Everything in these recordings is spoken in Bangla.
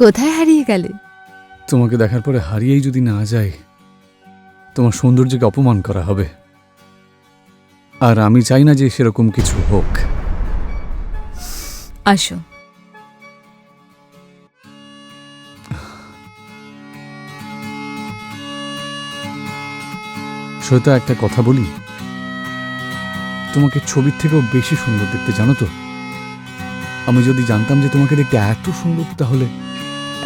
কোথায় হারিয়ে গেলে? তোমাকে দেখার পরে হারিয়েই যদি না যায়, তোমার সৌন্দর্যকে অপমান করা হবে। আর আমি চাই না যে সেরকম কিছু হোক। আসো। শ্বেতা, একটা কথা বলি, তোমাকে ছবির থেকেও বেশি সুন্দর দেখতে, জানো তো? আমি যদি জানতাম যে তোমাকে দেখতে এত সুন্দর, তাহলে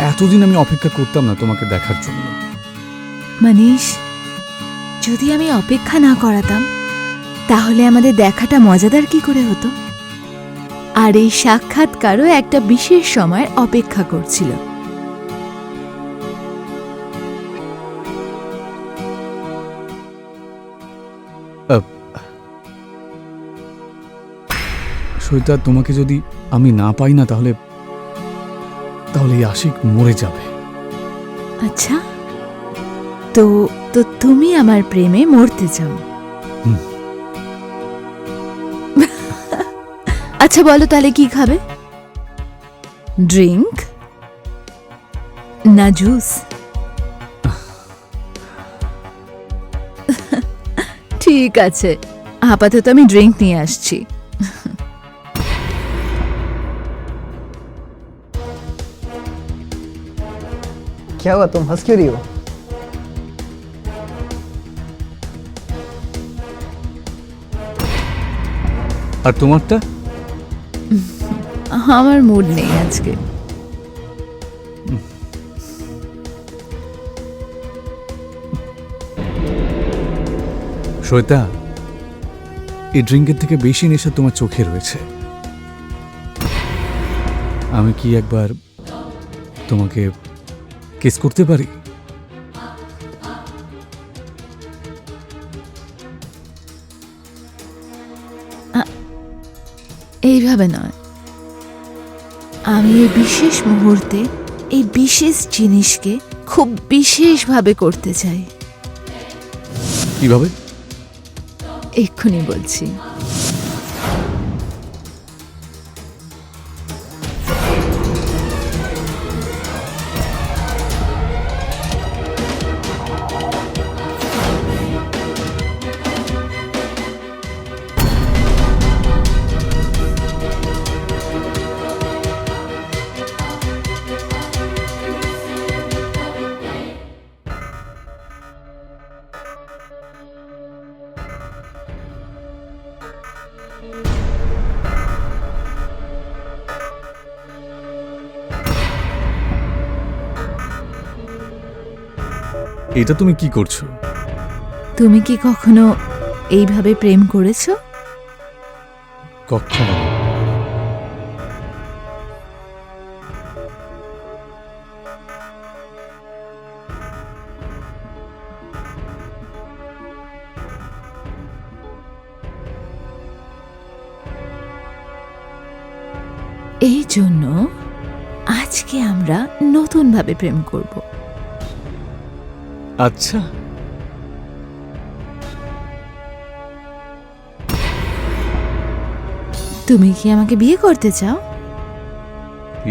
এতদিন আমি অপেক্ষা করতাম না তোমাকে দেখার জন্য। মনীষ, যদি আমি অপেক্ষা না করাতাম তাহলে আমাদের দেখাটা মজাদার কি করে হতো? আর এই সাক্ষাৎকারও একটা বিশেষ সময়ের অপেক্ষা করছিল। শ্বেতা, তোমাকে যদি আমি না পাই না, তাহলে এই আশিক মরে যাবে। আচ্ছা, তো তো তুমি আমার প্রেমে মরতে চাও? আচ্ছা বলো, তাহলে কি খাবে? ড্রিঙ্ক না জুস? ঠিক আছে, আপাতত আমি ড্রিঙ্ক নিয়ে আসছি। क्या हुआ, तुम हंस क्यों रही हो? আর তোমারটা? আমার মুড নেই আজকে। শ্বেতা, এই ড্রিঙ্কের থেকে বেশি নেশা তোমার চোখে রয়েছে। আমি কি একবার তোমাকে কিস করতে পারি? এইভাবে নয়, আমি এই বিশেষ মুহূর্তে এই বিশেষ জিনিসকে খুব বিশেষভাবে করতে চাই। কিভাবে? এক্ষুনি বলছি। এটা তুমি কি করছো? তুমি কি কখনো এইভাবে প্রেম করেছো? কখনো। এই জন্য আজকে আমরা নতুনভাবে প্রেম করব। আচ্ছা, তুমি কি আমাকে বিয়ে করতে চাও?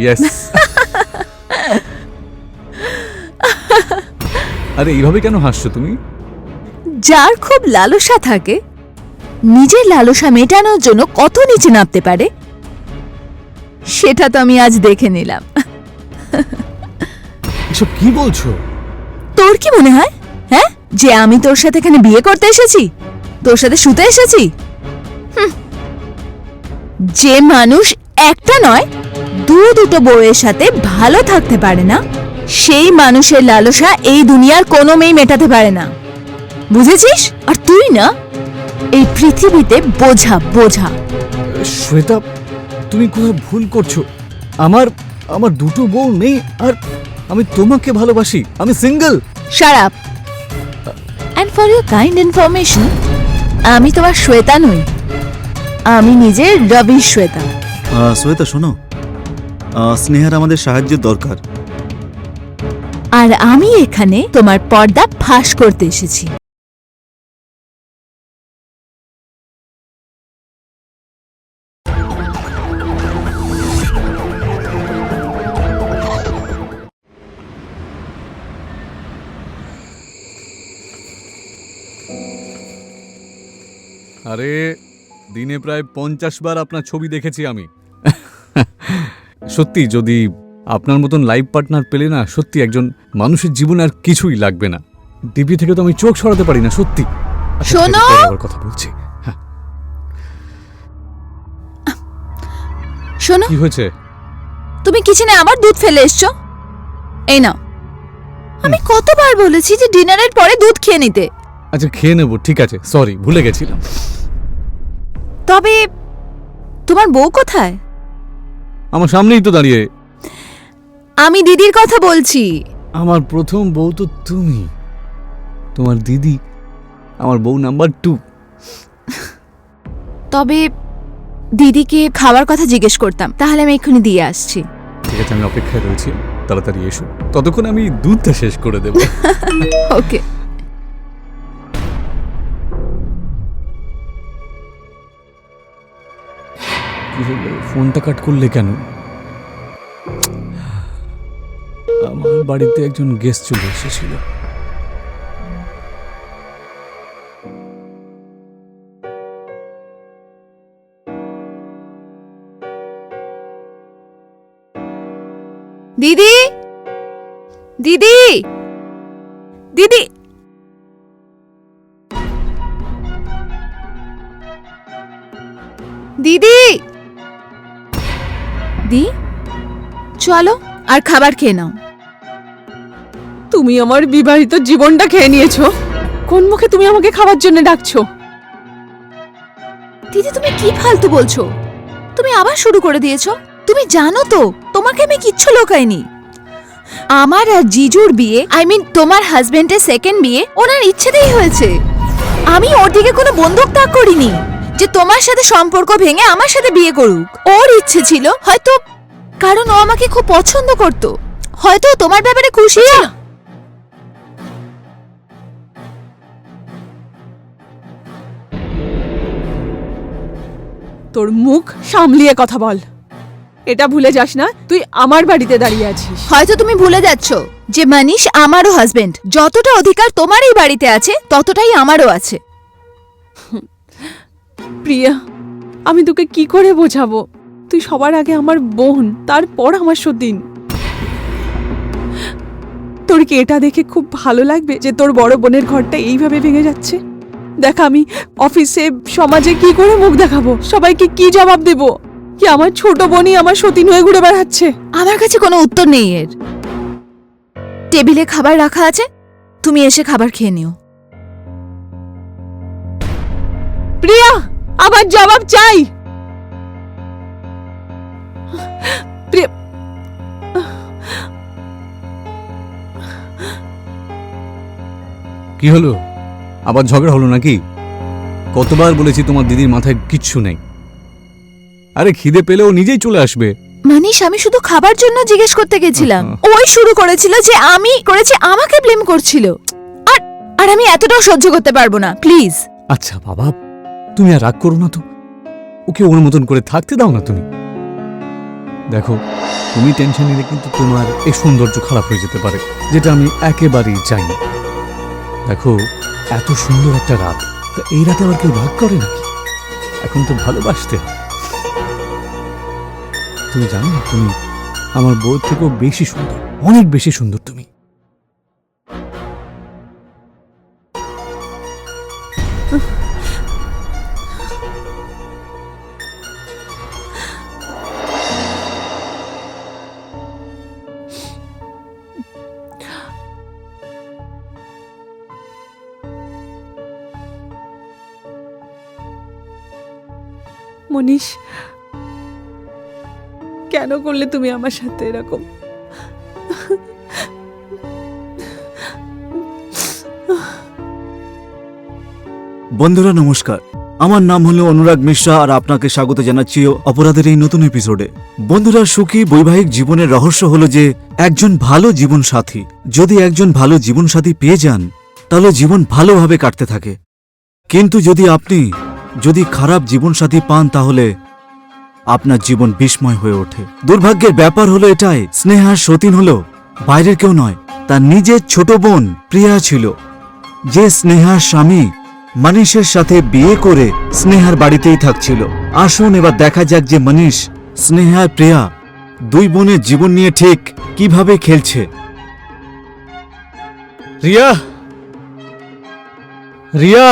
ইয়েস। আরে এইভাবে কেন হাসছো তুমি? যার খুব লালসা থাকে, নিজের লালসা মেটানোর জন্য কত নিচে নামতে পারে, সেটা তো আমি আজ দেখে নিলাম। এসব কি বলছো? তোর কি মনে হয়, হ্যাঁ, যে আমি তোর সাথে এখানে বিয়ে করতে এসেছি, তোর সাথে শুতে এসেছি? যে মানুষ একটা নয় দুটো বউয়ের সাথে ভালো থাকতে পারে না, সেই মানুষের লালসা এই দুনিয়ার কোনো মেয়ে মেটাতে পারে না, বুঝেছিস? আর তুই না, এই পৃথিবীতে বোঝা বোঝা। শ্বেতা, তুমি কোথাও ভুল করছো। আমার দুটো বউ নেই, আর আমি তোমাকে ভালোবাসি। আমি single. Shut up. And for your kind information, আমি তোমার শ্বেতা নই, আমি নিজের রবি শ্বেতা। শ্বেতা শোনো, স্নেহার আমাদের সাহায্যের দরকার। আর আমি এখানে তোমার পর্দা ফাঁস করতে এসেছি। আরে দিনে প্রায় 50 বার আপনার ছবি দেখেছি আমি। সত্যি যদি আপনার মতন লাইফ পার্টনার পেলে না, সত্যি একজন মানুষের জীবনে আর কিছুই লাগবে না। ডিপি থেকে তো আমি চোখ সরাতে পারি না সত্যি। আচ্ছা, শোনো! ঠিক আছে, পরে আবার কথা বলছি। হ্যাঁ, শোনো, কি হয়েছে? তুমি কিচেনে আবার দুধ ফেলে এসছো। এই নাও। আমি কতবার বলেছি যে ডিনারের পরে দুধ খেয়ে নিতে। আচ্ছা খেয়ে নেবো, ঠিক আছে, সরি ভুলে গেছিলাম। তবে তোমার বউ কোথায়? আমার সামনেই তো দাঁড়িয়ে। আমি দিদির কথা বলছি। আমার প্রথম বউ তো তুমি, তোমার দিদি আমার বউ নাম্বার 2। তবে দিদিকে খাবার কথা জিজ্ঞেস করতাম, তাহলে আমি এক্ষুনি দিয়ে আসছি। ঠিক আছে, আমি অপেক্ষায় রয়েছি, তাড়াতাড়ি এসো, ততক্ষণ আমি দুধটা শেষ করে দেব। ওকে। কি হলো, ফোনটা কাট করলে কেন? আমার বাড়িতে একজন গেস্ট চলে এসেছিল। দিদি, দিদি, দিদি, দিদি, দি, চলো আর খাবার খেয়ে নাও। তুমি আমার বিবাহিত জীবনটা খেয়ে নিয়েছো। কোন মুখে তুমি আমাকে খাবার জন্য ডাকছো? দিদি, তুমি কি ফালতু বলছো? তুমি আবার শুরু করে দিয়েছো। তুমি জানো তো তোমাকে আমি কিচ্ছু লোকাইনি। আমার আর জিজুর বিয়ে, আই মিন তোমার হাজবেন্ডের সেকেন্ড বিয়ে ওনার ইচ্ছেতেই হয়েছে। আমি ওর দিকে কোনো বন্দুক তাক করিনি যে তোমার সাথে সম্পর্ক ভেঙে আমার সাথে বিয়ে করুক। ওর ইচ্ছে ছিল হয়তো, কারণ ও আমাকে খুব পছন্দ করত, হয়তো তোমার ব্যাপারে খুশি ছিল। তোর মুখ সামলিয়ে কথা বল। এটা ভুলে যাস না তুই আমার বাড়িতে দাঁড়িয়ে আছিস। হয়তো তুমি ভুলে যাচ্ছ যে মানিশ আমারও হাজবেন্ড। যতটা অধিকার তোমার এই বাড়িতে আছে ততটাই আমারও আছে। প্রিয়া, আমি তোকে কি করে বোঝাবো? তুই সবার আগে আমার বোন, তারপর আমার সতীন। তোর কি এটা দেখে খুব ভালো লাগবে যে তোর বড় বোনের ঘরটা এইভাবে ভেঙে যাচ্ছে? দেখ, আমি অফিসে সমাজে কি করে মুখ দেখাবো? সবাইকে কি জবাব দেব কি আমার ছোট বোনই আমার সতীন হয়ে ঘুরে বেড়াচ্ছে? আমার কাছে কোনো উত্তর নেই এর। টেবিলে খাবার রাখা আছে, তুমি এসে খাবার খেয়ে নিও। প্রিয়া, আমার জবাব চাই। প্রিয়া, কি হলো, আবার ঝগড়া হলো নাকি? কতবার বলেছি তোমার দিদির মাথায় কিচ্ছু নেই। আরে খিদে পেলেও নিজেই চলে আসবে। মানিশ, আমি শুধু খাবার জন্য জিজ্ঞেস করতে গেছিলাম। ওই শুরু করেছিল যে আমি করেছি, আমাকে ব্লেম করছিল। আর আর আমি এতটাও সহ্য করতে পারবো না, প্লিজ। আচ্ছা বাবা, তুমি আর রাগ করো না তো, ওকে ওর মতন করে থাকতে দাও না তুমি। দেখো, তুমি টেনশন নিলে কিন্তু তোমার এই সৌন্দর্য খারাপ হয়ে যেতে পারে, যেটা আমি একেবারেই চাই না। দেখো, এত সুন্দর একটা রাত, তা এই রাতে আবার কেউ রাগ করে নাকি? এখন তো ভালোবাসতে হয়। তুমি জানো না, তুমি আমার বউর থেকেও বেশি সুন্দর, অনেক বেশি সুন্দর তুমি। মনীষ, কেন করলে তুমি আমার সাথে এরকম? বন্ধুরা নমস্কার, আমার নাম হলো অনুরাগ মিশ্রা আর আপনাকে স্বাগত জানাচ্ছি অপরাধের এই নতুন এপিসোডে। বন্ধুরা, সুখী বৈবাহিক জীবনের রহস্য হলো যে একজন ভালো জীবন সাথী, যদি একজন ভালো জীবন সাথী পেয়ে যান তাহলে জীবন ভালোভাবে কাটতে থাকে। কিন্তু যদি খারাপ জীবন সাথী পান তাহলে আপনার জীবন বিস্ময় হয়ে ওঠে। দুর্ভাগ্যের ব্যাপার হলো এটাই, স্নেহার সতীন হলো বাইরের কেউ নয়, তার নিজের ছোট বোন প্রিয়া ছিল, যে স্নেহার স্বামী মনীষের সাথে বিয়ে করে স্নেহার বাড়িতেই থাকছিল। আসুন এবার দেখা যাক যে মনীষ, স্নেহা আর প্রিয়া দুই বোনের জীবন নিয়ে ঠিক কিভাবে খেলছে। রিয়া, রিয়া,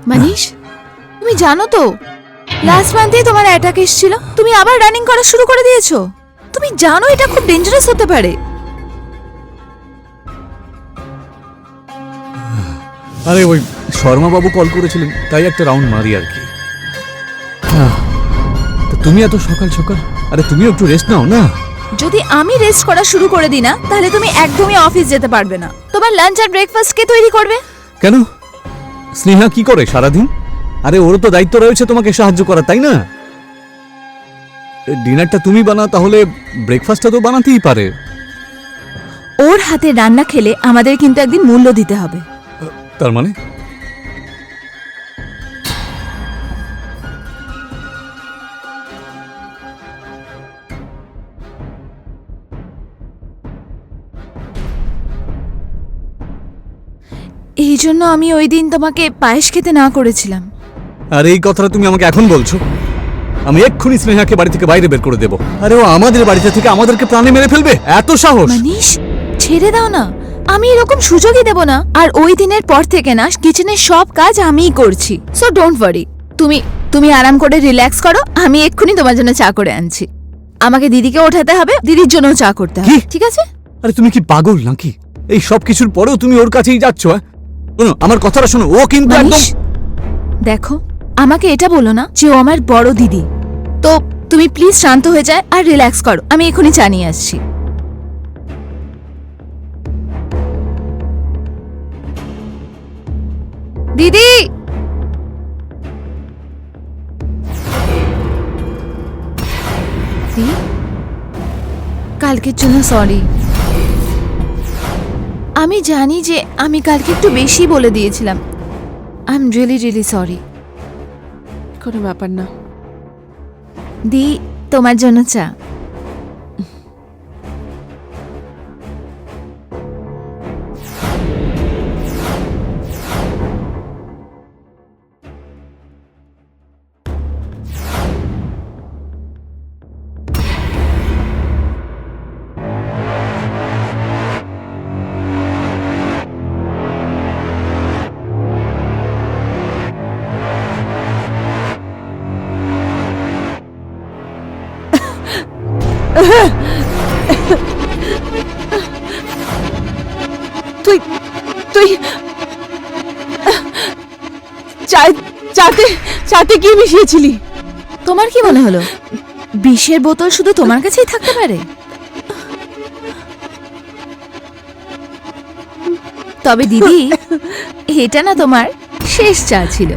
মানিশ, তুমি জানো তো লাস্ট মান্থে তোমার অ্যাটাক এসেছিল, তুমি আবার রানিং করা শুরু করে দিয়েছো। তুমি জানো এটা খুব ডেঞ্জারাস হতে পারে। আরে ওই শর্মা বাবু কল করেছিলেন, তাই একটা রাউন্ড মারি আর কি। তা তুমি এত সকাল সকাল, আরে তুমিও একটু রেস্ট নাও না। যদি আমি রেস্ট করা শুরু করে দিই না, তাহলে তুমি একদমই অফিস যেতে পারবে না। তোমার লাঞ্চ আর ব্রেকফাস্ট কে তৈরি করবে? কেন, স্নেহা কি করে সারাদিন? আরে ওরও তো দায়িত্ব রয়েছে তোমাকে সাহায্য করা, তাই না? ডিনারটা তুমি বানাও, তাহলে ব্রেকফাস্টটা তো বানাতেই পারে। ওর হাতে রান্না খেলে আমাদের কিন্তু একদিন মূল্য দিতে হবে। তার মানে এই জন্য আমি ওই দিন তোমাকে পায়েস খেতে না করেছিলাম। আর এই কথাটা তুমি আমাকে এখন বলছো? আমি এক্ষুনি স্নেহাকে বাড়ি থেকে বাইরে বের করে দেবো। আরে ও আমাদের বাড়িতে থেকে আমাদেরকে প্রাণে মেরে ফেলবে, এত সাহস! মানিশ, ছেড়ে দাও না, আমি এরকম সুযোগই দেব না। আর ওই দিনের পর থেকে না কিচেনের সব কাজ আমিই করছি, সো ডোন্ট ওয়ারি। তুমি আরাম করে রিল্যাক্স করো, আমি এক্ষুনি তোমার জন্য চা করে আনছি। আমাকে দিদিকে ওঠাতে হবে, দিদির জন্য চা করতে হবে, ঠিক আছে? আরে তুমি কি পাগল নাকি? এই সব কিছুর পরেও তুমি ওর কাছেই যাচ্ছ? শোনো আমার কথাটা শোনো, ও কিন্তু একদম। মানিশ, দেখো, আমাকে এটা বলো না যে ও আমার বড় দিদি। তো তুমি প্লিজ শান্ত হয়ে যায় আর রিল্যাক্স করো, আমি এক্ষুনি চা নিয়ে আসছি। দিদি, কালকের জন্য সরি। আমি জানি যে আমি কালকে একটু বেশি বলে দিয়েছিলাম। I am really really sorry. কোনো ব্যাপার না। দি, তোমার জন্য চা। তুই তুই চাতে কি মিশিয়েছিলি? তোমার কি মনে হলো বিষের বোতল শুধু তোমার কাছেই থাকতে পারে? তবে দিদি, এটা না তোমার শেষ চা ছিল।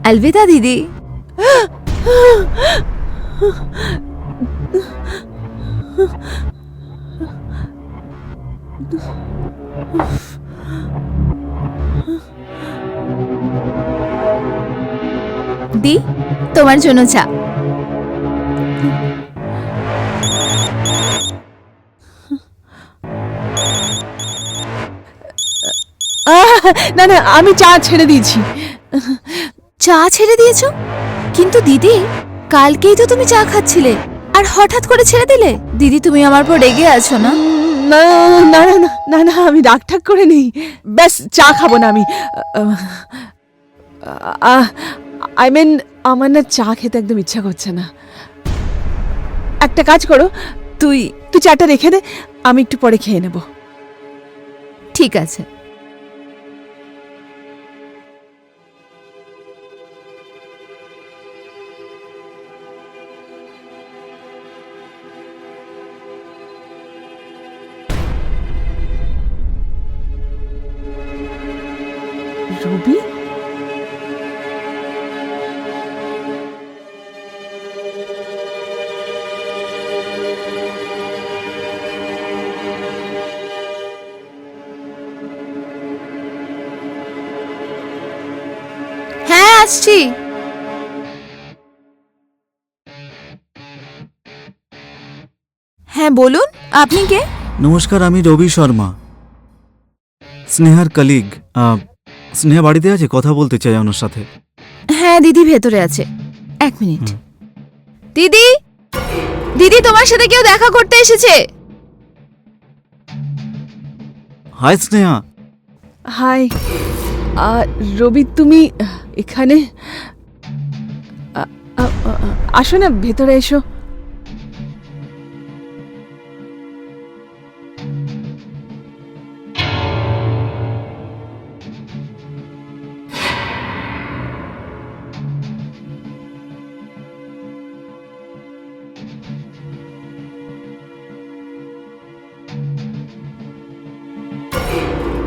আলবিদা দিদি। দি, তোমার জন্য চা। না না, আমি চা ছেড়ে দিয়েছি। চা ছেড়ে দিয়েছো? কিন্তু দিদি, কালকেই তো তুমি চা খাচ্ছিলে আর হঠাৎ করে ছেড়ে দিলে। দিদি, তুমি আমার পর রেগে আছো না? না না না না না, আমি রাগ ঠাক করে নেই। ব্যাস চা খাবো না আমি। আই মিন, আমার না চা খেতে একদম ইচ্ছা করছে না। একটা কাজ করো, তুই চাটা রেখে দে, আমি একটু পরে খেয়ে নেব। ঠিক আছে। রবি, হ্যাঁ, আসছি। হ্যাঁ বলুন, আপনি কে? নমস্কার, আমি রবি শর্মা, স্নেহার কলিগ। স্নেহা বাড়িতে আছে, কথা বলতে চাই ওনার সাথে। হ্যাঁ দিদি ভেতরে আছে, 1 মিনিট। দিদি, দিদি তোমার সাথে কেউ দেখা করতে এসেছে। হাই স্নেহা। হাই রবি, তুমি এখানে আসো না, ভেতরে এসো।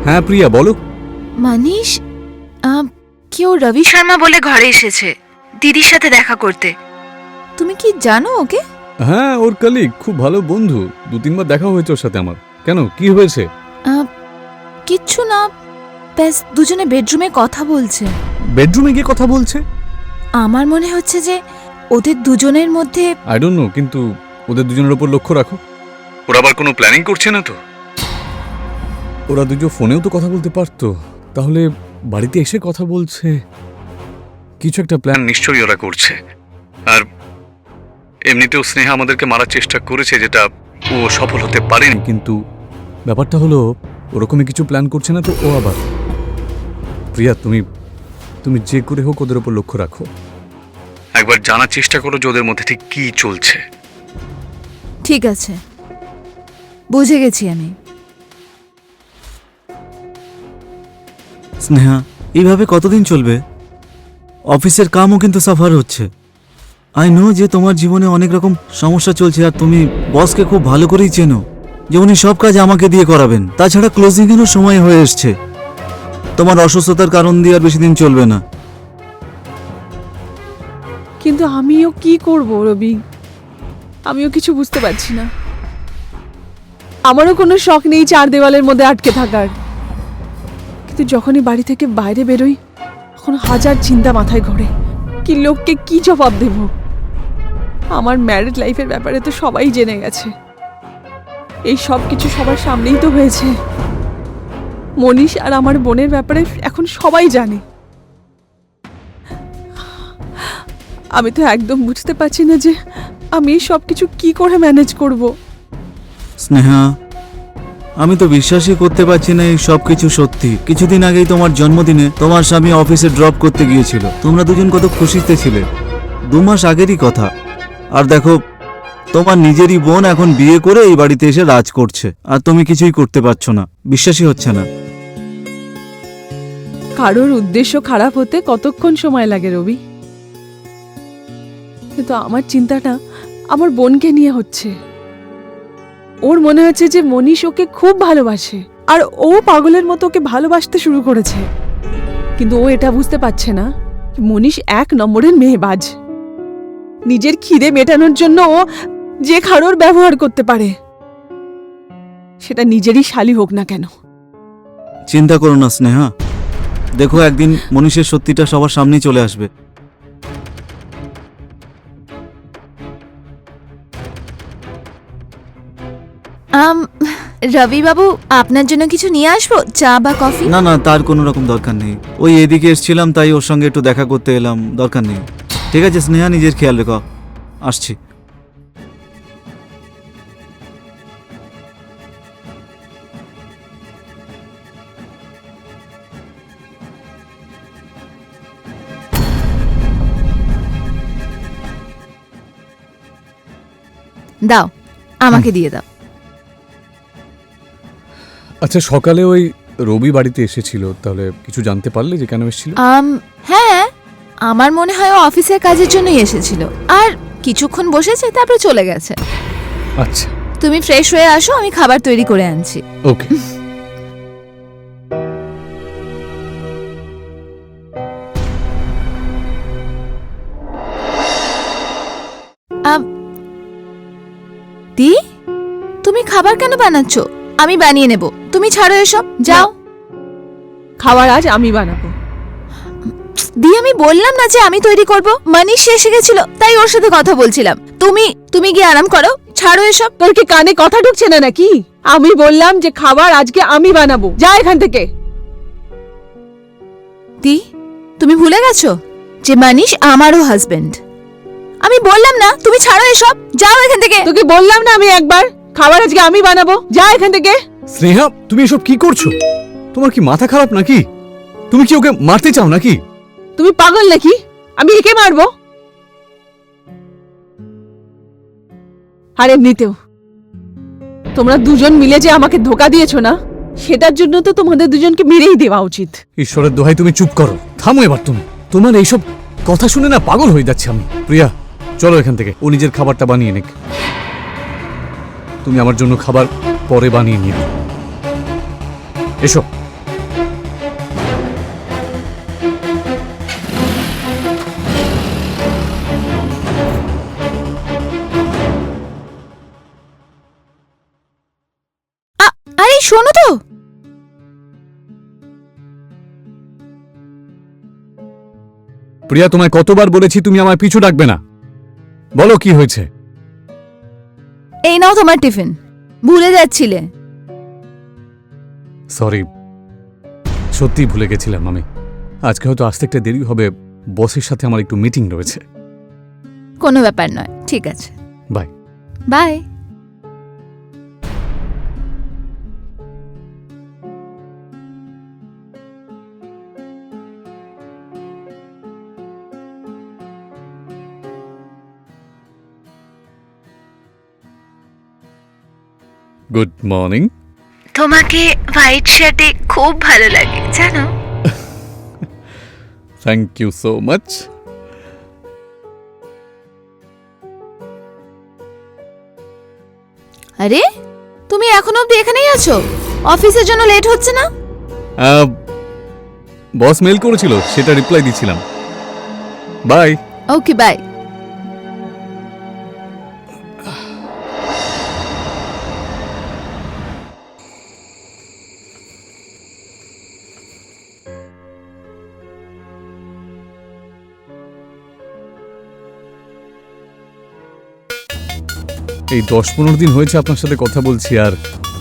হ্যাঁ প্রিয়া, বলো। মানিশ, কেউ রবি শর্মা বলে ঘরে এসেছে দিদির সাথে দেখা করতে। তুমি কি জানো ওকে? হ্যাঁ, ওর কলিগ, খুব ভালো বন্ধু। 2-3 বার দেখা হয়েছে ওর সাথে আমার। কেন, কি হয়েছে? কিচ্ছু না, ব্যাস দুজনে বেডরুমে কথা বলছে। বেডরুমে গিয়ে কথা বলছে? আমার মনে হচ্ছে যে ওদের দুজনের মধ্যে আই ডোন্ট নো, কিন্তু ওদের দুজনের উপর লক্ষ্য রাখো। ওরা আবার কোনো প্ল্যানিং করছে না তো? ওরা দুজন ফোনেও তো কথা বলতে পারতো, তাহলে বাড়িতে এসে কথা বলছে। কিছু একটা প্ল্যান নিশ্চয়ই ওরা করছে। আর এমনিতেও স্নেহা আমাদেরকে মারার চেষ্টা করেছে, যেটা ও সফল হতে পারেনি। কিন্তু ব্যাপারটা হলো, ওরকমই কিছু প্ল্যান করছে না তো ও আবার। প্রিয়া, তুমি যে করে হোক ওদের উপর লক্ষ্য রাখো। একবার জানার চেষ্টা করো যে ওদের মধ্যে ঠিক কি চলছে। ঠিক আছে, বুঝে গেছি আমি। স্নেহা, এইভাবে কতদিন চলবে? অফিসের কামও কিন্তু সাফার হচ্ছে। আই নো যে তোমার জীবনে অনেক রকম সমস্যা চলছে, আর তুমি বসকে খুব ভালো করেই চেনো যে উনি সব কাজ আমাকে দিয়ে করাবেন। তাছাড়া ক্লোজিং এরও সময় হয়ে এসছে। তোমার অসুস্থতার কারণ দিয়ে আর বেশি দিন চলবে না। কিন্তু আমিও কি করব রবি, আমিও কিছু বুঝতে পারছি না। আমারও কোনো শখ নেই 4 দেওয়ালের মধ্যে আটকে থাকার, কিন্তু যখনই বাড়ি থেকে বাইরে বেরোই তখন হাজার চিন্তা মাথায় ঘোরে। কি লোককে কি জবাব দেব? আমার ম্যারিড লাইফের ব্যাপারে তো সবাই জেনে গেছে, এই সব কিছু সবার সামনেই তো হয়েছে। মনীষ আর আমার বোনের ব্যাপারে এখন সবাই জানে। আমি তো একদম বুঝতে পারছি না যে আমি এই সব কিছু কি করে ম্যানেজ করব। স্নেহা, আমি তো বিশ্বাসই করতে পারছি না এই সব কিছু সত্যি। কিছুদিন আগেই তোমার জন্মদিনে তোমার স্বামী অফিসে ড্রপ করতে গিয়েছিল। তোমরা দুজন কত খুশিতে ছিলে। 2 মাস আগেরই কথা। আর দেখো, তোমার নিজেরই বোন এখন বিয়ে করে এই বাড়িতে এসে রাজ করছে, আর তুমি কিছুই করতে পারছো না। বিশ্বাসই হচ্ছে না। কারোর উদ্দেশ্য খারাপ হতে কতক্ষণ সময় লাগে রবি? কিন্তু আমার চিন্তাটা আমার বোনকে নিয়ে হচ্ছে। ওর মনে হচ্ছে যে মনীষ ওকে খুব ভালোবাসে, আর ও পাগলের মতো ওকে ভালোবাসতে শুরু করেছে। কিন্তু ও এটা বুঝতে পারছে না মনীষ 1 নম্বরের মেয়েবাজ। নিজের খিদে মেটানোর জন্য ও যে কারোর ব্যবহার করতে পারে, সেটা নিজেরই শালী হোক না কেন। চিন্তা করো না স্নেহা, দেখো একদিন মনীষের সত্যিটা সবার সামনেই চলে আসবে। রবি বাবু, আপনার জন্য কিছু নিয়ে আসবো, চা বা কফি? না না, তার কোনো রকম দরকার নেই। ওই এদিকে এসেছিলাম, তাই ওর সঙ্গে একটু দেখা করতে এলাম। দরকার নেই। ঠিক আছে স্নেহা, নিজের খেয়াল রেখো। আসছি। দাও, আমাকে দিয়ে দাও। আচ্ছা, সকালে ওই রবি বাড়িতে এসেছিল, তাহলে কিছু জানতে পারলে যে কেন এসেছিল? হ্যাঁ, আমার মনে হয় ও অফিসের কাজের জন্যই এসেছিল, আর কিছুক্ষণ বসেছে তারপরে চলে গেছে। আচ্ছা, তুমি ফ্রেশ হয়ে আসো, আমি খাবার তৈরি করে আনছি। ওকে। দি, তুমি খাবার কেন বানাচ্ছো? আমি বানিয়ে নেব, তুমি ছাড়ো এসব, যাও। খাবার আজ আমি বানাবো। দিয়ে আমি বললাম না যে আমি তৈরি করব, মানিশ এসে গেছিল তাই ওর সাথে কথা বলছিলাম। তুমি তুমি গিয়ে আরাম করো, ছাড়ো এসব। তোর কি কানে কথা ঢুকছে না নাকি? আমি বললাম যে খাবার আজকে আমি বানাবো, যা এখান থেকে। দি, তুমি ভুলে গেছো যে মানিশ আমারও হাজবেন্ড। আমি বললাম না, তুমি ছাড়ো এসব, যাও এখান থেকে। তোকে বললাম না আমি একবার, খাবার আজকে আমি বানাবো, যা এখান থেকে। স্নেহা, তুমি এসব কি করছো? তোমার কি মাথা খারাপ নাকি? তুমি কি ওকে মারতে চাও নাকি? তুমি পাগল নাকি? আমি একে মারবো? আর এমনিতেও তোমরা দুজন মিলে যে আমাকে ধোকা দিয়েছো না, সেটার জন্য তো তোমাদের দুজনকে মেরেই দেওয়া উচিত। ঈশ্বরের দোহাই, তুমি চুপ করো, থামো এবার তুমি। তোমার এইসব কথা শুনে না পাগল হয়ে যাচ্ছে আমি। প্রিয়া, চলো এখান থেকে। ও নিজের খাবারটা বানিয়ে নিক। তুমি আমার জন্য খাবার পরে বানিয়ে নিও। এসো। আরে শোনো তো, প্রিয়া, তোমায় কতবার বলেছি তুমি আমার পিছু ডাকবে না। বলো কি হয়েছে? এই নাও তোমার টিফিন, ভুলে যাচ্ছিলে। সরি, সত্যি ভুলে গেছিলাম আমি। আজকে হয়তো আসতে একটা দেরি হবে, বসের সাথে আমার একটু মিটিং রয়েছে। কোনো ব্যাপার নয়, ঠিক আছে, বাই। বাই। Good morning. তোমাকে হোয়াইট শার্টে খুব ভালো লাগে জানো। Thank you so much. আরে তুমি এখনো অব্দি এখানেই আছো? অফিসের জন্য লেট হচ্ছে না? বস মেল করেছিল, সেটা রিপ্লাই দিচ্ছিলাম। বাই। Okay bye. এই 10-15 দিন হয়েছে আপনার সাথে কথা বলছি, আর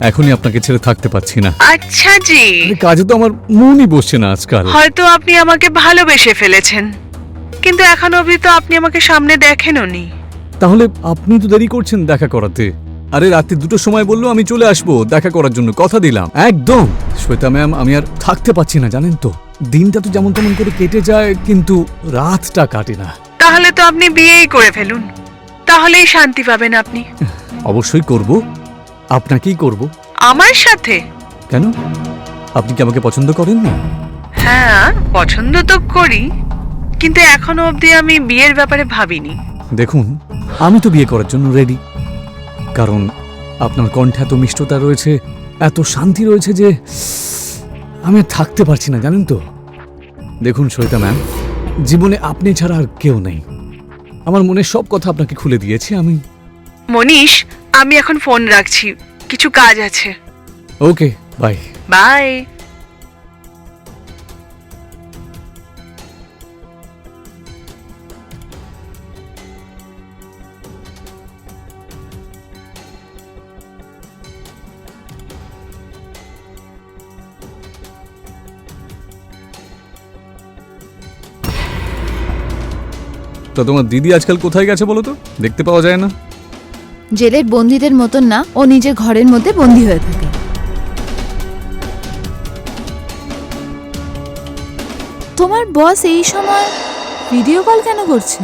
এখনই আপনাকে ছেড়ে থাকতে পারছি না। আচ্ছা জি, আরে, কাজে তো আমার মনই বসছে না আজকাল। হয়তো আপনি আমাকে ভালোবেসে ফেলেছেন, কিন্তু এখনো অবধি তো আপনি আমাকে সামনে দেখেনওনি। তাহলে আপনি তো দেরি করছেন দেখা করাতে। আরে রাতে 2টোর সময় বললো আমি চলে আসবো দেখা করার জন্য, কথা দিলাম একদম। শ্বেতা ম্যাম, আমি আর থাকতে পারছি না জানেন তো। দিনটা তো যেমন তেমন করে কেটে যায়, কিন্তু রাতটা কাটে না। তাহলে তো আপনি বিয়েই করে ফেলুন, তাহলেই শান্তি পাবেন আপনি। অবশ্যই করব, আপনাকেই করব। আমার সাথে? কেন, আপনি কি আমাকে পছন্দ করেন না? হ্যাঁ, পছন্দ তো করি, কিন্তু এখনো অবধি আমি বিয়ের ব্যাপারে ভাবিনি। দেখুন, আমি তো বিয়ে করার জন্য রেডি, কারণ আপনার কণ্ঠে এত মিষ্টতা রয়েছে, এত শান্তি রয়েছে যে আমি আর থাকতে পারছি না জানেন তো। দেখুন শ্বেতা ম্যাম, জীবনে আপনি ছাড়া আর কেউ নেই। আমার মনের সব কথা আপনাকে খুলে দিয়েছি আমি। মনীষ, আমি এখন ফোন রাখছি, কিছু কাজ আছে। ওকে, বাই। বাই। তো তোমার দিদি আজকাল কোথায় গেছে বলো তো? দেখতে পাওয়া যায় না। জেলের বন্দীদের মতন না, ও নিজের ঘরের মধ্যে বন্দী হয়ে থাকে। তোমার বস এই সময় ভিডিও কল কেন করছে?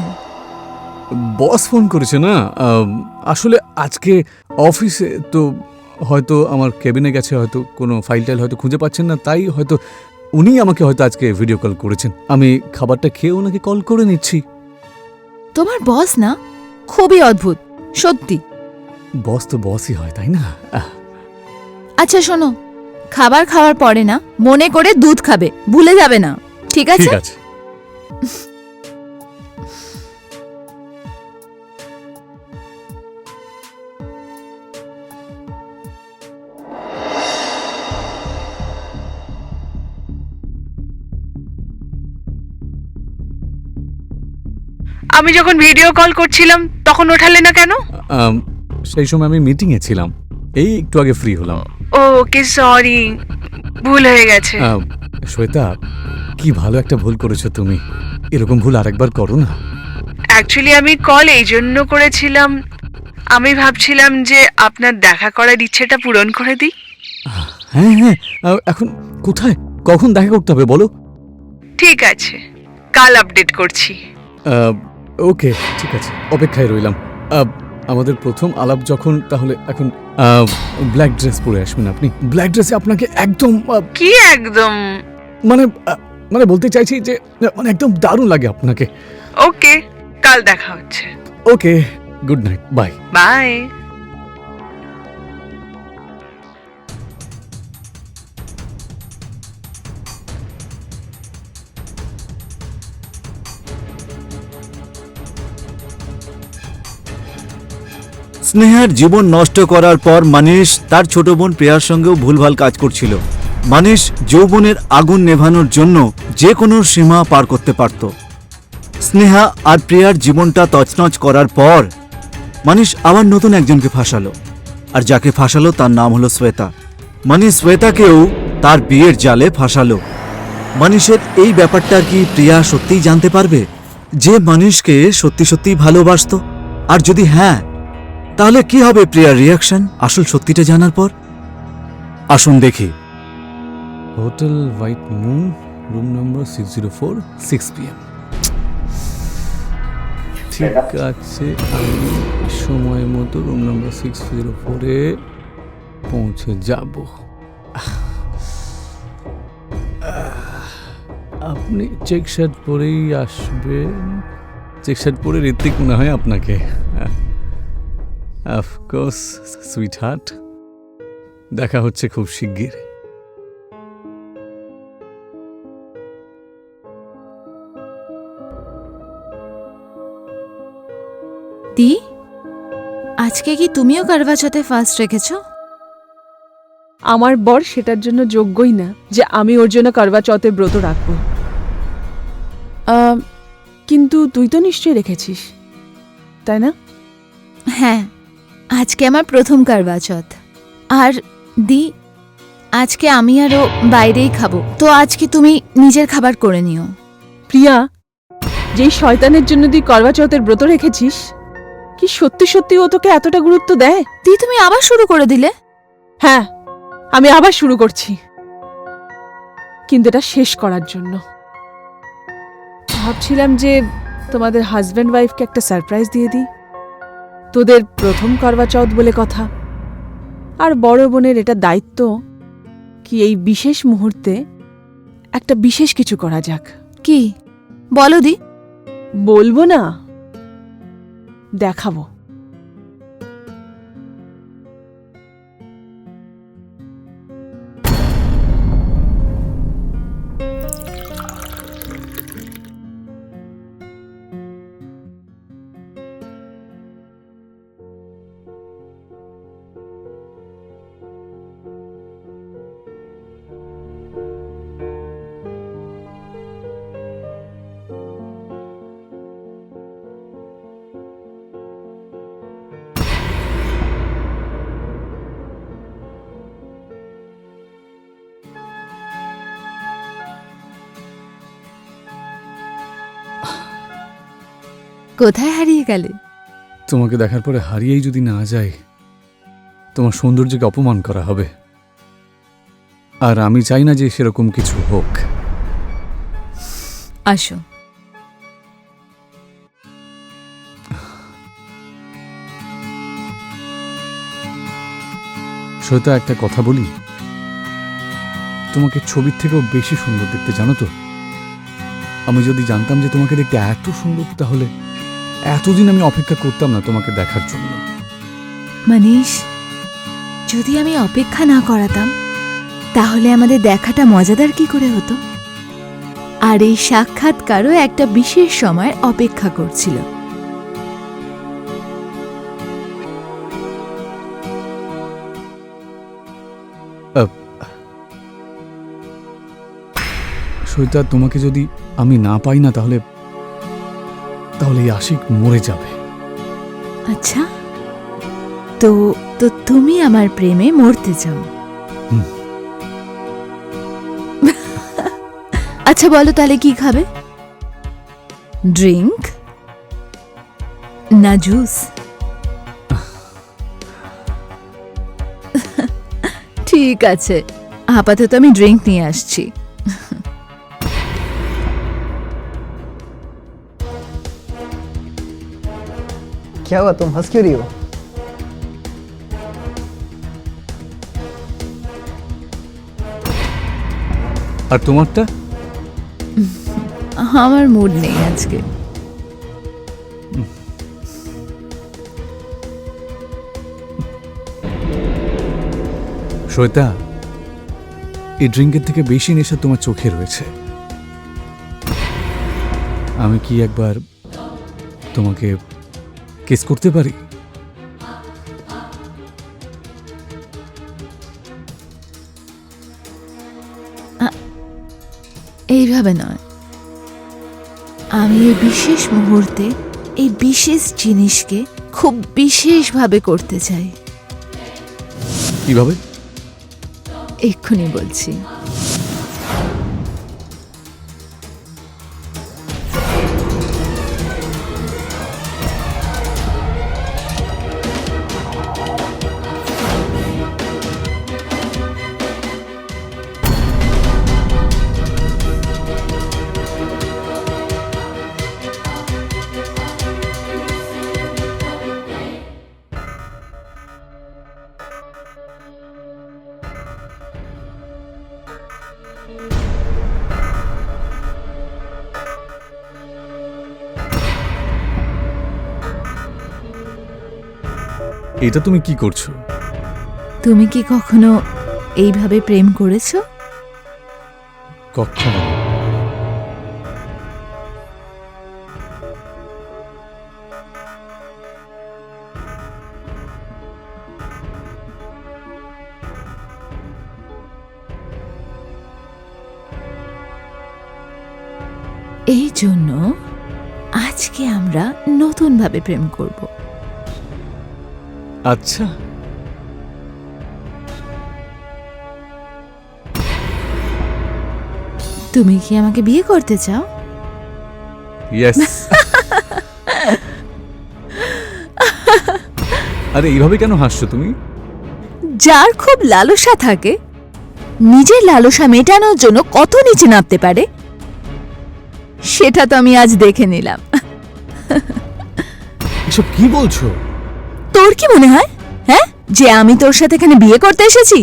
বস ফোন করেছে না, আসলে আজকে অফিসে তো হয়তো আমার কেবিনে গেছে, হয়তো কোনো ফাইল টাইল হয়তো খুঁজে পাচ্ছেন না, তাই হয়তো উনি আমাকে হয়তো আজকে ভিডিও কল করেছেন। আমি খাবারটা খেয়ে ওনাকে কল করে নিচ্ছি। তোমার বস না খুবই অদ্ভুত, সত্যি। বস তো বসই হয়, তাই না? আচ্ছা শোনো, খাবার খাওয়ার পরে না মনে করে দুধ খাবে, ভুলে যাবে না, ঠিক আছে? ঠিক আছে। আমি যখন ভিডিও কল করছিলাম তখন ওঠালে না কেন? সেই সময় আমি মিটিংয়ে ছিলাম, এই একটু আগে ফ্রি হলাম। ওকে সরি, ভুল হয়ে গেছে। শ্বেতা, কি ভালো একটা ভুল করেছো তুমি, এরকম ভুল আরেকবার করো না। অ্যাকচুয়ালি আমি কল এই জন্য করেছিলাম, আমি ভাবছিলাম যে আপনার দেখা করার ইচ্ছেটা পূরণ করে দিই। হ্যাঁ হ্যাঁ, এখন কোথায়, কখন দেখা করতে হবে বলো? ঠিক আছে, কাল আপডেট করছি। ওকে, ঠিক আছে, অপেক্ষায় রইলাম। আমাদের প্রথম আলাপ যখন, তাহলে এখন ব্ল্যাক ড্রেস পরে আসবেন আপনি। ব্ল্যাক ড্রেসে আপনাকে একদম কি একদম? মানে বলতে চাইছি যে মানে একদম দারুণ লাগে আপনাকে। ওকে, কাল দেখা হচ্ছে। ওকে, গুড নাইট, বাই। বাই। স্নেহার জীবন নষ্ট করার পর মানিশ তার ছোট বোন প্রিয়ার সঙ্গেও ভুলভাল কাজ করছিল। মানিশ যৌবনের আগুন নেভানোর জন্য যে কোনো সীমা পার করতে পারত। স্নেহা আর প্রিয়ার জীবনটা তছনছ করার পর মানিশ আবার নতুন একজনকে ফাঁসালো, আর যাকে ফাঁসালো তার নাম হলো শ্বেতা। মানিশ শ্বেতাকেও তার বিয়ের জালে ফাঁসালো। মানিশের এই ব্যাপারটা কি প্রিয়া সত্যিই জানতে পারবে, যে মানিশকে সত্যি সত্যিই ভালোবাসতো? আর যদি হ্যাঁ, তাহলে কি হবে প্রিয়ার রিয়াকশন আসল সত্যিটা জানার পর? আসুন দেখি। Hotel white moon, room number 604, 6 PM। ঠিক আছে, আমি সময় মতো রুম নম্বর 604-এ পৌঁছে যাব। আপনি চেক শার্ট পরেই আসবেন। চেক শার্ট পরে ঋত্বিক মনে হয় আপনাকে। অফকোর্স সুইট হার্ট, দেখা হচ্ছে খুব শিগগির। দি, আজকে কি তুমিও কারবা চৌথে ফাস্ট রেখেছো? আমার বর সেটার জন্য যোগ্যই না যে আমি ওর জন্য করবা চৌথের ব্রত রাখবো। কিন্তু তুই তো নিশ্চয়ই রেখেছিস, তাই না? হ্যাঁ, আজকে আমার প্রথম কারবা চৌথ। আর দি, আজকে আমি আরও বাইরেই খাবো, তো আজকে তুমি নিজের খাবার করে নিও। প্রিয়া, যেই শয়তানের জন্য তুই করবা চৌথের ব্রত রেখেছিস, কি সত্যি সত্যি ও তোকে এতটা গুরুত্ব দেয়? দি, তুমি আবার শুরু করে দিলে। হ্যাঁ, আমি আবার শুরু করছি, কিন্তু এটা শেষ করার জন্য। ভাবছিলাম যে তোমাদের হাজব্যান্ড ওয়াইফকে একটা সারপ্রাইজ দিয়ে দিই। তোদের প্রথম করবা চৌথ বলে কথা, আর বড় বোনের এটা দায়িত্ব কি এই বিশেষ মুহূর্তে একটা বিশেষ কিছু করা যাক। কি বলো দি? বলবো না, দেখাবো। কোথায় হারিয়ে গেলে? তোমাকে দেখার পরে হারিয়েই যদি না যায়, তোমার সৌন্দর্যকে অপমান করা হবে, আর আমি চাই না যে সেরকম কিছু হোক। আসো। শ্বেতা, একটা কথা বলি, তোমাকে ছবির থেকেও বেশি সুন্দর দেখতে, জানো তো? আমি যদি জানতাম যে তোমাকে দেখতে এত সুন্দর, তাহলে এতদিন আমি অপেক্ষা করতাম না তোমাকে দেখার জন্য। মানিশ, যদি আমি অপেক্ষা না করাতাম তাহলে আমাদের দেখাটা মজাদার কি করে হতো? আর এই সাক্ষাৎকারও একটা বিশেষ সময়ের অপেক্ষা করছিল। শ্বেতা, তোমাকে যদি আমি না পাই না, তাহলে তাহলে এই আশিক মরে যাবে। আচ্ছা, তো তো তুমি আমার প্রেমে মরতে চাও? হুম। আচ্ছা বলো তাহলে কি খাবে? ড্রিঙ্ক না জুস? ঠিক আছে, আপাতত আমি ড্রিঙ্ক নিয়ে আসছি। क्या हुआ, तुम हंस क्यों रही हो? আর তোমারটা? আমার মুড নেই আজকে। শ্বেতা, এই ড্রিঙ্কের থেকে বেশি নেশা তোমার চোখে রয়েছে। আমি কি একবার তোমাকে কিস করতে পারি? এইভাবে নয়, আমি এই বিশেষ মুহূর্তে এই বিশেষ জিনিসকে খুব বিশেষভাবে করতে চাই। কিভাবে? এক্ষুনি বলছি। এটা তুমি কি করছো? তুমি কি কখনো এইভাবে প্রেম করেছো? কখনো। এই জন্য আজকে আমরা নতুনভাবে প্রেম করব। আচ্ছা, তুমি কি আমাকে বিয়ে করতে চাও? ইয়েস। আরে এইভাবে কেন হাসছো তুমি? যার খুব লালসা থাকে, নিজের লালসা মেটানোর জন্য কত নিচে নামতে পারে, সেটা তো আমি আজ দেখে নিলাম। এসব কি বলছো? তোর কি মনে হয়, হ্যাঁ, যে আমি তোর সাথে এখানে বিয়ে করতে এসেছি,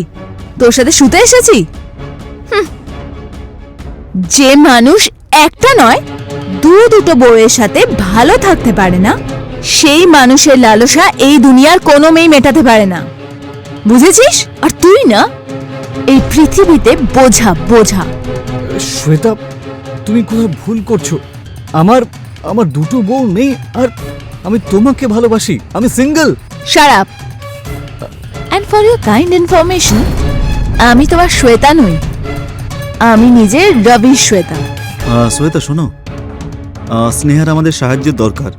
তোর সাথে শুতে এসেছি? হুঁ। যে মানুষ একটা নয় দুটো বউয়ের সাথে ভালো থাকতে পারে না, সেই মানুষের লালসা এই দুনিয়ার কোনো মেয়ে মেটাতে পারে না, বুঝেছিস? আর তুই না এই পৃথিবীতে বোঝা বোঝা। শ্বেতা, তুমি কোথাও ভুল করছো। আমার আমার দুটো বউ নেই, আর আমি তোমাকে ভালোবাসি। আমি single. Shut up! And for your kind information, আমি তোমার শ্বেতা নই, আমি নিজে রবি শ্বেতা। শ্বেতা শোনো, স্নেহার আমাদের সাহায্যের দরকার।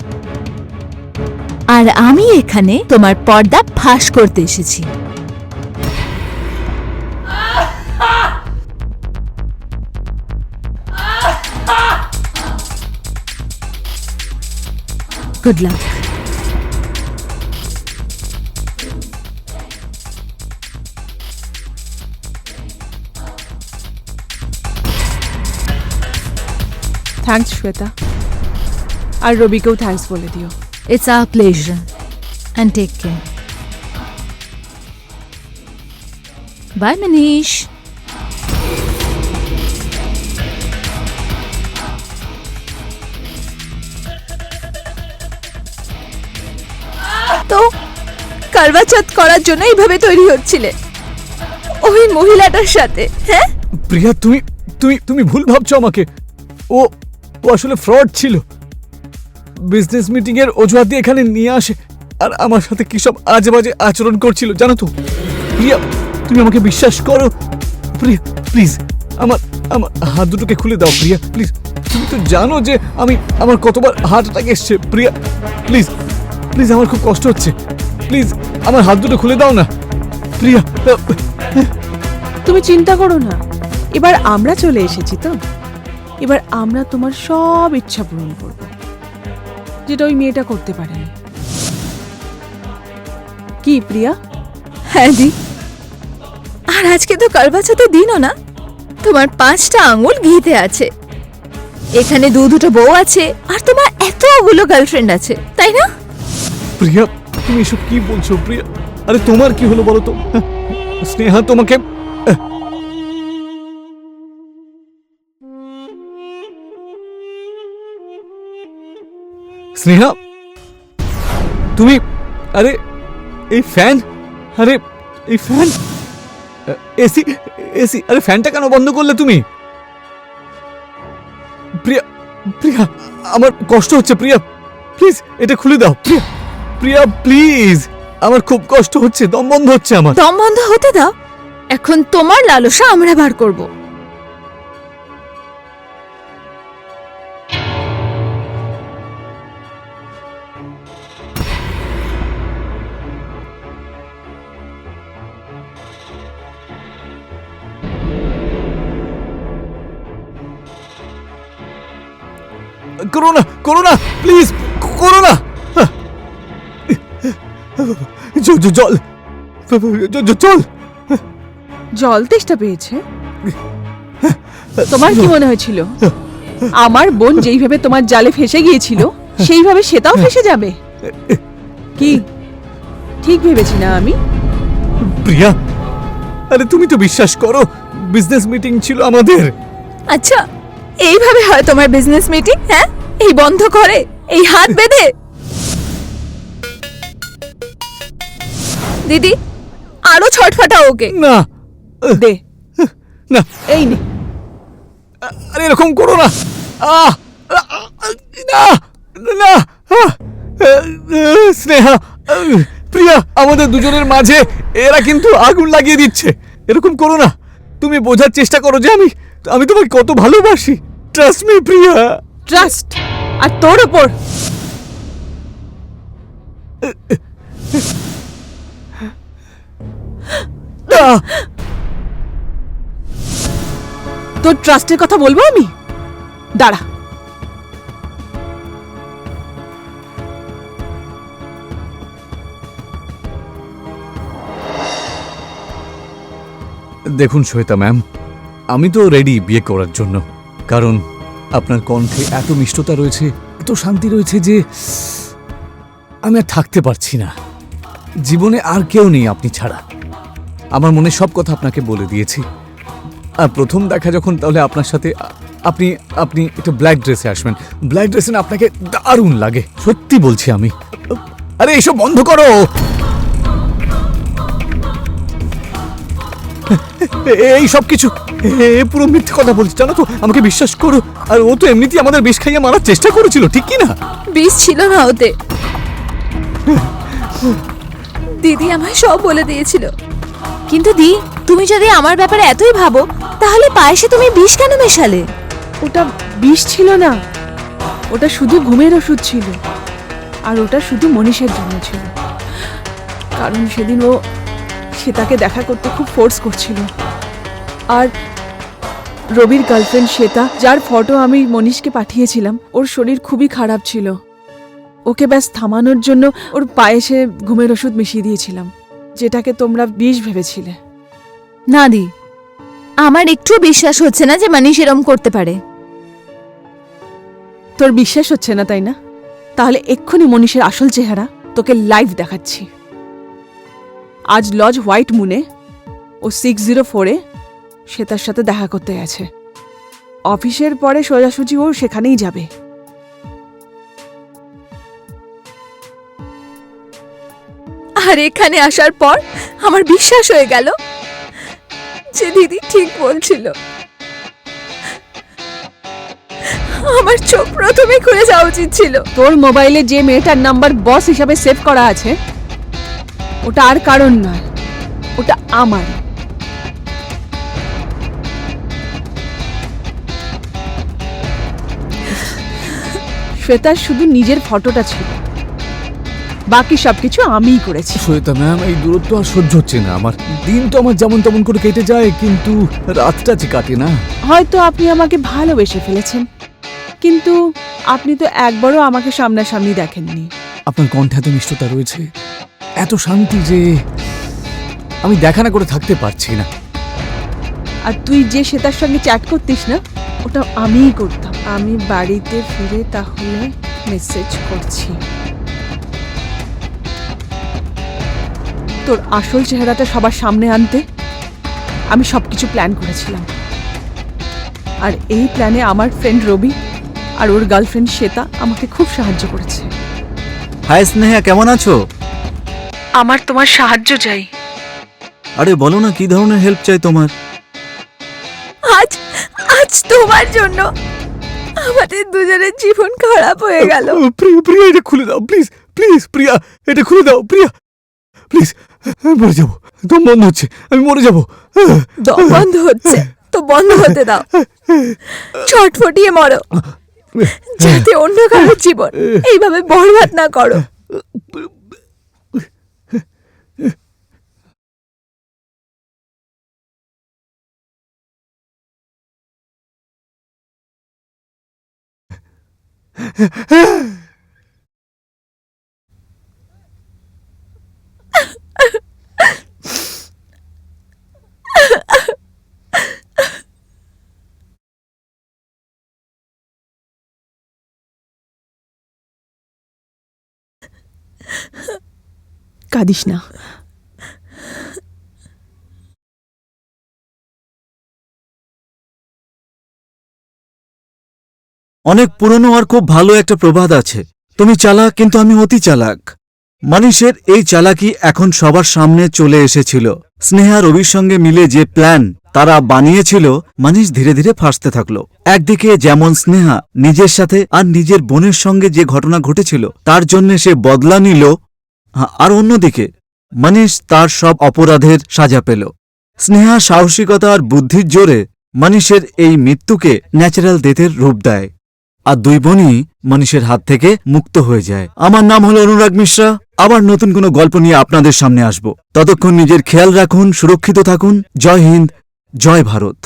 আর আমি এখানে তোমার পর্দা ফাঁস করতে এসেছি। Good luck. থ্যাঙ্কস শ্বেতা, আর রবিকেও থ্যাঙ্কস বলে দিও। It's our pleasure. And take care. Bye, Manish. তো কারবা চৌথ করার জন্য এইভাবে তৈরি হচ্ছিলে ওই মহিলাটার সাথে, হ্যাঁ? প্রিয়া, তুমি তুমি তুমি ভুল ভাবছো আমাকে। ও ও আসলে ফ্রড ছিল। বিজনেস মিটিং এর অজুহাত দিয়ে এখানে নিয়ে আসে, আর আমার সাথে কি সব আজে বাজে আচরণ করছিল জানো তো। প্রিয়া, তুমি আমাকে বিশ্বাস করো। প্রিয়া প্লিজ, আমার আমার হাত দুটোকে খুলে দাও প্রিয়া প্লিজ। তুমি তো জানো যে আমার কতবার হার্ট অ্যাটাক এসছে প্রিয়া। প্লিজ প্লিজ, আমার খুব কষ্ট হচ্ছে, প্লিজ আমার হাত দুটো খুলে দাও না প্রিয়া। তুমি চিন্তা করো না, এবার আমরা চলে এসেছি তো, এবার আমরা তোমার সব ইচ্ছা পূরণ করব, যেটা ওই মেয়েটা করতে পারেনি। কি প্রিয়া? হ্যাঁ দি, আর আজকে তো কালবাচাতে দিনও না, তোমার 5টা আঙুল ঘিতে আছে, এখানে দুটো বউ আছে, আর তোমার এতগুলো গার্লফ্রেন্ড আছে, তাই না? প্রিয়া তুমি এসব কি বলছো প্রিয়া? আরে তোমার কি হলো বলো তো? স্নেহা তোমাকে স্নেহা তুমি, আরে এই ফ্যান, আরে এই ফ্যান, এসি এসি, আরে ফ্যানটা কেন বন্ধ করলে তুমি? প্রিয়া প্রিয়া আমার কষ্ট হচ্ছে প্রিয়া, প্লিজ এটা খুলে দাও প্রিয়া। প্রিয়া প্লিজ, আমার খুব কষ্ট হচ্ছে, দম বন্ধ হচ্ছে আমার। দম বন্ধ হতে দাও, এখন তোমার লালসা আমরা বার করব। করো না, করো না প্লিজ, করো না। জল জল জল। জল তেষ্টা পেয়েছে? তোমার কি মনে হয়েছিল আমার বোন যেইভাবে তোমার জালে ফেসে গিয়েছিল সেইভাবে সেটাও ফেসে যাবে? কি ঠিক ভেবেছি না আমি? প্রিয়া আরে তুমি তো বিশ্বাস করো, বিজনেস মিটিং ছিল আমাদের। আচ্ছা, এইভাবে হয় তোমার বিজনেস মিটিং? হ্যাঁ, এই বন্ধ করে, এই হাত বেঁধে? দিদি আরো ছটফটাও ওকে। না দে, না, এই নে। আরে এরকম করো না। আহ না না, স্নেহা প্রিয়া আমাদের দুজনের মাঝে এরা কিন্তু আগুন লাগিয়ে দিচ্ছে। এরকম করো না, তুমি বোঝার চেষ্টা করো যে আমি তোমাকে কত ভালোবাসি। ট্রাস্ট মি প্রিয়া। ট্রাস্ট আর তোর উপর? তোর ট্রাস্টের কথা বলবো আমি? দাঁড়া। দেখুন শ্বেতা ম্যাম, আমি তো রেডি বিয়ে করার জন্য, কারণ আপনার কণ্ঠে এত মিষ্টতা রয়েছে, এত শান্তি রয়েছে যে আমি আর থাকতে পারছি না। জীবনে আর কেউ নেই আপনি ছাড়া। আমার মনে সব কথা আপনাকে বলে দিয়েছি। আর প্রথম দেখা যখন, তাহলে আপনার সাথে আপনি আপনি একটা ব্ল্যাক ড্রেসে আসবেন। ব্ল্যাক ড্রেসে না আপনাকে দারুণ লাগে, সত্যি বলছি আমি। আরে এইসব বন্ধ করো। এই সব কিছু পুরো মিথ্যে কথা বলছি, জানো তো, আমাকে বিশ্বাস করো। আর ও তো এমনিতেই আমাদের বিষ খাইয়ে মারার চেষ্টা করেছিল, ঠিক কি না? বিষ ছিল না ওতে, দিদি আমায় সব বলে দিয়েছিল। কিন্তু দি, তুমি যদি আমার ব্যাপারে এতই ভাবো, তাহলে পায়েসে তুমি বিষ কেন মেশালে? ওটা বিষ ছিল না, ওটা শুধু ঘুমের ওষুধ ছিল। আর ওটা শুধু মনীষের জন্য ছিল, কারণ সেদিন ও শ্বেতাকে দেখা করতে খুব ফোর্স করছিল। আর রবির গার্লফ্রেন্ড শ্বেতা, যার ফটো আমি মনীষকে পাঠিয়েছিলাম, ওর শরীর খুবই খারাপ ছিল। ওকে ব্যাস থামানোর জন্য ওর পায়েসে ঘুমের ওষুধ মিশিয়ে দিয়েছিলাম, যেটাকে তোমরা বিষ ভেবেছিলে। না দি, আমার একটু বিশ্বাস হচ্ছে না যে মানিশ এরম করতে পারে। তোর বিশ্বাস হচ্ছে না তাই না? তাহলে এক্ষুনি মনীষের আসল চেহারা তোকে লাইভ দেখাচ্ছি। আজ লজ হোয়াইট মুনে ও 604-এ শ্বেতার সাথে দেখা করতে গেছে। অফিসের পরে সোজাসুজি ও সেখানেই যাবে। আর এখানে আসার পর আমার বিশ্বাস হয়ে গেল যে দিদি ঠিক বলছিল। আমার চোখ প্রথমে খুলে যাওয়া উচিত ছিল। তোর মোবাইলে যে মেয়েটার নাম্বার বস হিসাবে সেভ করা আছে, ওটা আর কারণ নয়, ওটা আমার। শ্বেতার শুধু নিজের ফটোটা ছিল, বাকি সবকিছু আমিই করেছি। শ্বেতা ম্যাম, এই দূরত্ব আর সহ্য হচ্ছে না আমার। দিন তো আমার যেমন তেমন করে কেটে যায়, কিন্তু রাতটা যে কাটে না। হয়তো আপনি আমাকে ভালোবেসে ফেলেছেন, কিন্তু আপনি তো একবারও আমাকে সামনাসামনি দেখেননি। আপনার কণ্ঠে এত মিষ্টতা রয়েছে, এত শান্তি যে আমি দেখা না করে থাকতে পারছি না। আর তুই যে শ্বেতার সঙ্গে চ্যাট করতিস না, ওটা আমিই করতাম। আমি বাড়িতে ফিরে তাহলে মেসেজ করছি। তোর আসল চেহারাটা সবার সামনে আনতে আমি সবকিছু প্ল্যান করেছিলাম, আর এই প্ল্যানে আমার ফ্রেন্ড রবি আর ওর গার্লফ্রেন্ড শ্বেতা আমাকে খুব সাহায্য করেছে। হাই স্নেহা, কেমন আছো? আমার তোমার সাহায্য চাই। আরে বলো না, কি ধরনের হেল্প চাই তোমার? আজ আজ তোমার জন্য আমাদের দুজনের জীবন খারাপ হয়ে গেল। প্রিয়া, প্রিয়া, এটা খুলে দাও প্লিজ, প্লিজ প্রিয়া, এটা খুলে দাও প্রিয়া, প্লিজ। আমি মরে যাবো, দম বন্ধ হচ্ছে, আমি মরে যাবো। দম বন্ধ হচ্ছে তো বন্ধ হতে দাও, ছটফটিয়ে মরো, যাতে অন্য কারোর জীবন এইভাবে বরবাদ না করো। কাঁদিস না। অনেক পুরনো আর খুব ভালো একটা প্রবাদ আছে, তুমি চালাক কিন্তু আমি অতি চালাক। মানিশের এই চালাকি এখন সবার সামনে চলে এসেছিল। স্নেহা রবির সঙ্গে মিলে যে প্ল্যান তারা বানিয়েছিল, মানিশ ধীরে ধীরে ফাঁসতে থাকলো। একদিকে যেমন স্নেহা নিজের সাথে আর নিজের বোনের সঙ্গে যে ঘটনা ঘটেছিল তার জন্য সে বদলা নিল, আর অন্যদিকে মানিশ তার সব অপরাধের সাজা পেল। স্নেহা সাহসিকতা আর বুদ্ধির জোরে মানিশের এই মৃত্যুকে ন্যাচারাল ডেথের রূপ দেয়, আর দুই বোনই মানিশের হাত থেকে মুক্ত হয়ে যায়। আমার নাম হলো অনুরাগ মিশ্রা। আবার নতুন কোনো গল্প নিয়ে আপনাদের সামনে আসব। ততক্ষণ নিজের খেয়াল রাখুন, সুরক্ষিত থাকুন। জয় হিন্দ, জয় ভারত।